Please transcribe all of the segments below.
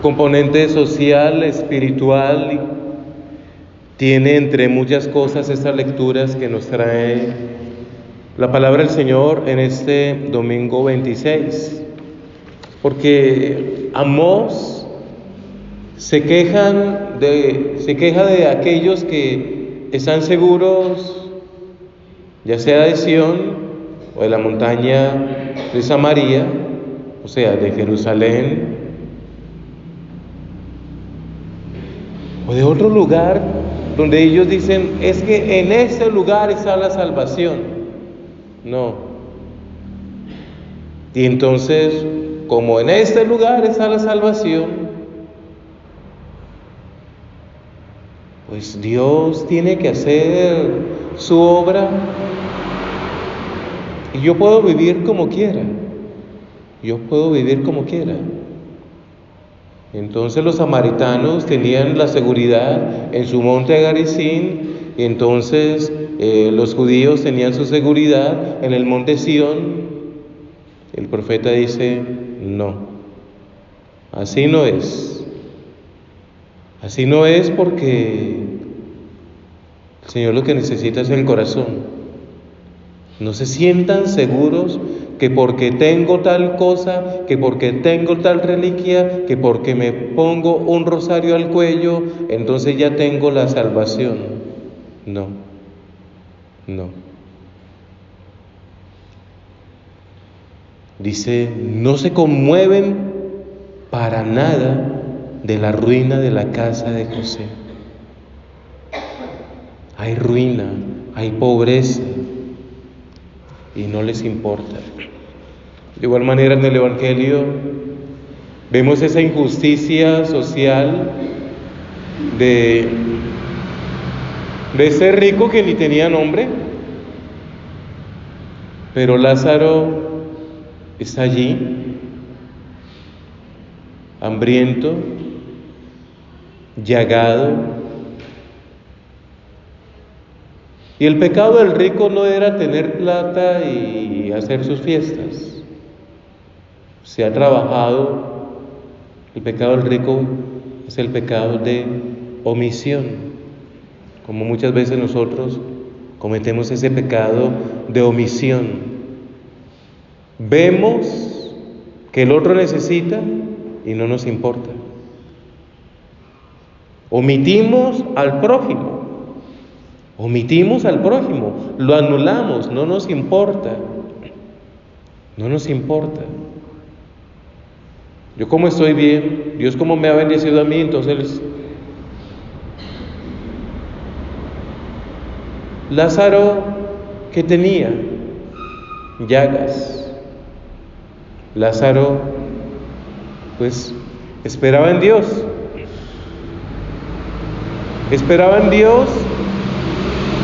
componente social, espiritual, tiene entre muchas cosas estas lecturas que nos trae la palabra del Señor en este domingo 26. Porque Amós se queja de aquellos que están seguros, ya sea de Sión o de la montaña de Samaria, o sea, de Jerusalén, o de otro lugar donde ellos dicen, es que en ese lugar está la salvación. No. Y entonces, como en este lugar está la salvación, pues Dios tiene que hacer su obra y yo puedo vivir como quiera. Yo puedo vivir como quiera. Entonces los samaritanos tenían la seguridad en su monte Garizim, y entonces los judíos tenían su seguridad en el monte Sión. El profeta dice, no, así no es. Así no es, porque el Señor lo que necesita es el corazón. No se sientan seguros que porque tengo tal cosa, que porque tengo tal reliquia, que porque me pongo un rosario al cuello, entonces ya tengo la salvación. No, no. Dice, no se conmueven para nada de la ruina de la casa de José. Hay ruina, hay pobreza, y no les importa. De igual manera, en el Evangelio vemos esa injusticia social de ese rico que ni tenía nombre, pero Lázaro está allí, hambriento, llagado. Y el pecado del rico no era tener plata y hacer sus fiestas. Se ha trabajado. El pecado del rico es el pecado de omisión, como muchas veces nosotros cometemos ese pecado de omisión. Vemos que el otro necesita y no nos importa. Omitimos al prójimo, lo anulamos, no nos importa. Yo como estoy bien, Dios como me ha bendecido a mí, entonces Lázaro, ¿qué tenía? Llagas. Lázaro, pues, esperaba en Dios.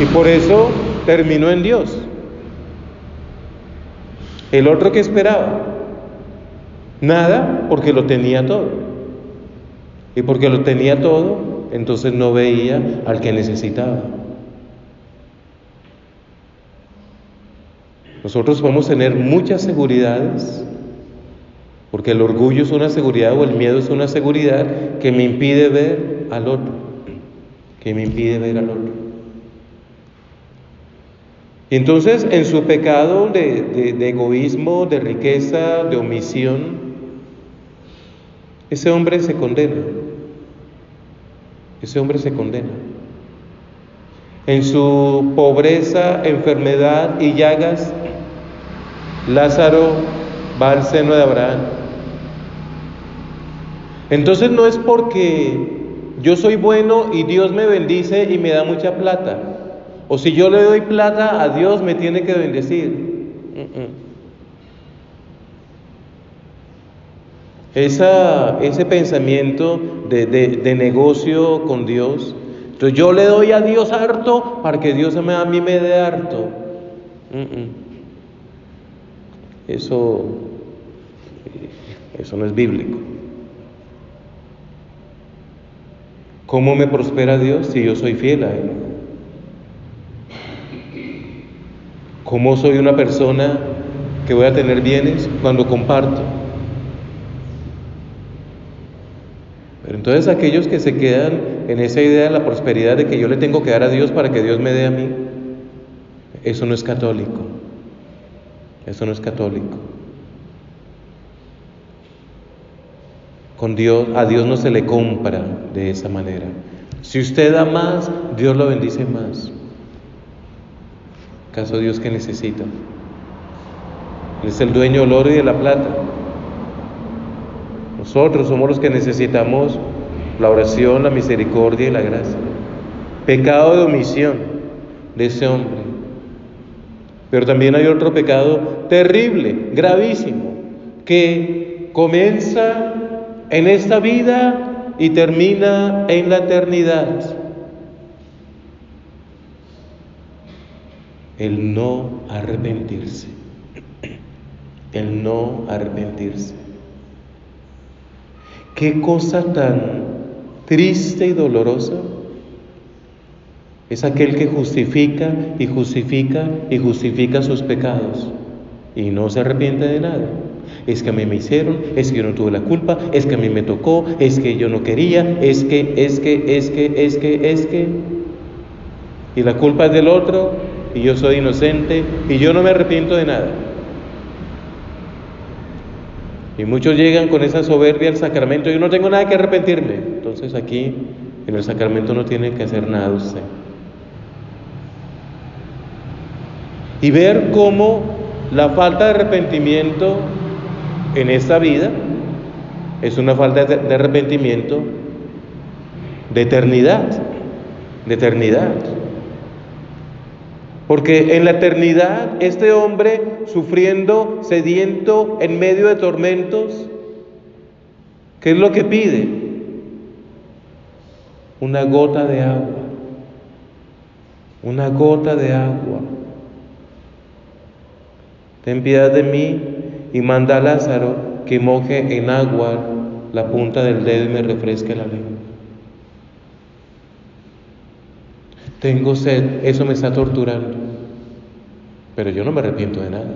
Y por eso terminó en Dios. El otro que esperaba, nada, porque lo tenía todo. Y porque lo tenía todo, entonces no veía al que necesitaba. Nosotros podemos tener muchas seguridades, porque el orgullo es una seguridad o el miedo es una seguridad que me impide ver al otro. Y entonces, en su pecado de egoísmo, de riqueza, de omisión, ese hombre se condena. En su pobreza, enfermedad y llagas, Lázaro va al seno de Abraham. Entonces no es porque yo soy bueno y Dios me bendice y me da mucha plata, o si yo le doy plata a Dios me tiene que bendecir. Ese pensamiento de negocio con Dios. Entonces yo le doy a Dios harto para que Dios a mí me dé harto. Eso no es bíblico. ¿Cómo me prospera Dios si yo soy fiel a Él? ¿Cómo soy una persona que voy a tener bienes cuando comparto? Pero entonces aquellos que se quedan en esa idea de la prosperidad, de que yo le tengo que dar a Dios para que Dios me dé a mí, eso no es católico. Eso no es católico. Con Dios, a Dios no se le compra de esa manera. Si usted da más, Dios lo bendice más. ¿Acaso Dios qué necesita? Él es el dueño del oro y de la plata. Nosotros somos los que necesitamos la oración, la misericordia y la gracia. Pecado de omisión de ese hombre. Pero también hay otro pecado terrible, gravísimo, que comienza en esta vida y termina en la eternidad. El no arrepentirse. El no arrepentirse. Qué cosa tan triste y dolorosa es aquel que justifica y justifica y justifica sus pecados y no se arrepiente de nada. Es que a mí me hicieron, es que yo no tuve la culpa, es que a mí me tocó, es que yo no quería, es que. Y la culpa es del otro y yo soy inocente y yo no me arrepiento de nada. Y muchos llegan con esa soberbia al sacramento, yo no tengo nada que arrepentirme. Entonces aquí en el sacramento no tiene que hacer nada usted. Y ver cómo la falta de arrepentimiento en esta vida es una falta de arrepentimiento de eternidad, Porque en la eternidad este hombre sufriendo, sediento, en medio de tormentos, ¿qué es lo que pide? Una gota de agua, una gota de agua. Ten piedad de mí y manda a Lázaro que moje en agua la punta del dedo y me refresque la lengua. Tengo sed, eso me está torturando, pero yo no me arrepiento de nada.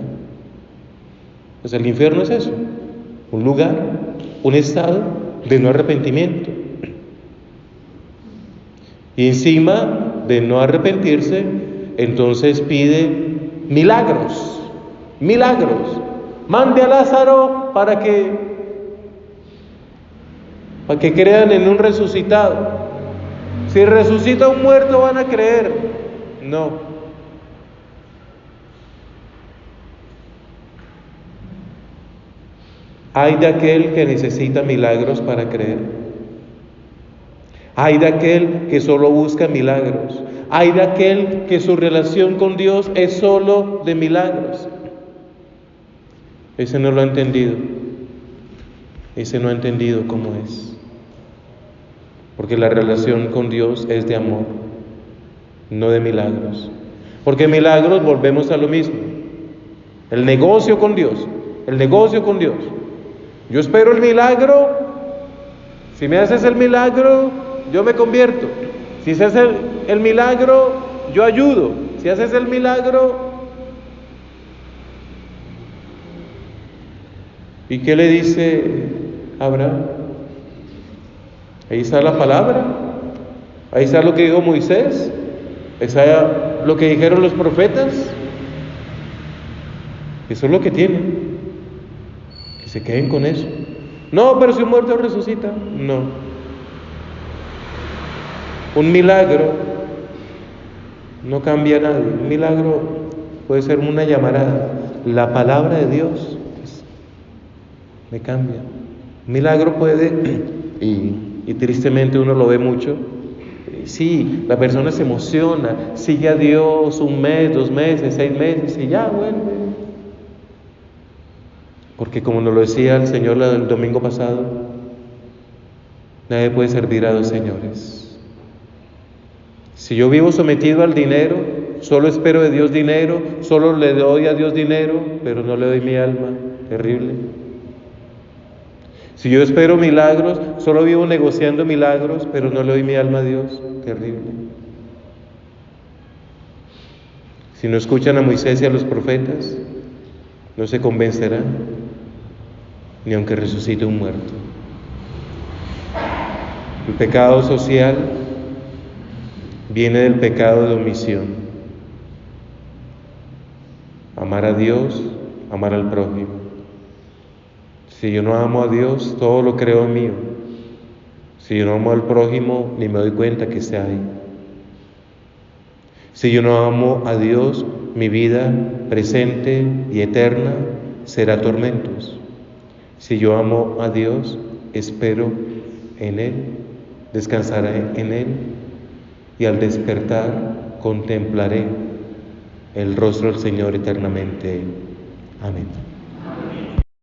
Pues el infierno es eso, un lugar, un estado de no arrepentimiento. Y encima de no arrepentirse, entonces pide milagros. Mande a Lázaro para que crean en un resucitado. Si resucita un muerto van a creer. No. Hay de aquel que necesita milagros para creer. Hay de aquel que solo busca milagros. Hay de aquel que su relación con Dios es solo de milagros. Ese no lo ha entendido. Ese no ha entendido cómo es. Porque la relación con Dios es de amor, no de milagros. Porque milagros, volvemos a lo mismo. El negocio con Dios. Yo espero el milagro. Si me haces el milagro, yo me convierto. Si haces el milagro, yo ayudo. Si haces el milagro. ¿Y qué le dice Abraham? Ahí está la palabra, ahí está lo que dijo Moisés, ahí está lo que dijeron los profetas. Eso es lo que tienen, que se queden con eso. No, pero si un muerto resucita, no. Un milagro no cambia a nadie. Un milagro puede ser una llamarada. La palabra de Dios me cambia. Un milagro puede, y tristemente uno lo ve mucho, sí, la persona se emociona, sigue a Dios 1 mes, 2 meses, 6 meses y ya vuelve. Porque como nos lo decía el Señor el domingo pasado, nadie puede servir a 2 señores. Si yo vivo sometido al dinero, solo espero de Dios dinero, solo le doy a Dios dinero, pero no le doy mi alma, terrible. Si yo espero milagros, solo vivo negociando milagros, pero no le doy mi alma a Dios, terrible. Si no escuchan a Moisés y a los profetas, no se convencerán, ni aunque resucite un muerto. El pecado social viene del pecado de omisión. Amar a Dios, amar al prójimo. Si yo no amo a Dios, todo lo creo mío. Si yo no amo al prójimo, ni me doy cuenta que está ahí. Si yo no amo a Dios, mi vida presente y eterna será tormentos. Si yo amo a Dios, espero en Él, descansaré en Él y al despertar contemplaré el rostro del Señor eternamente. Amén.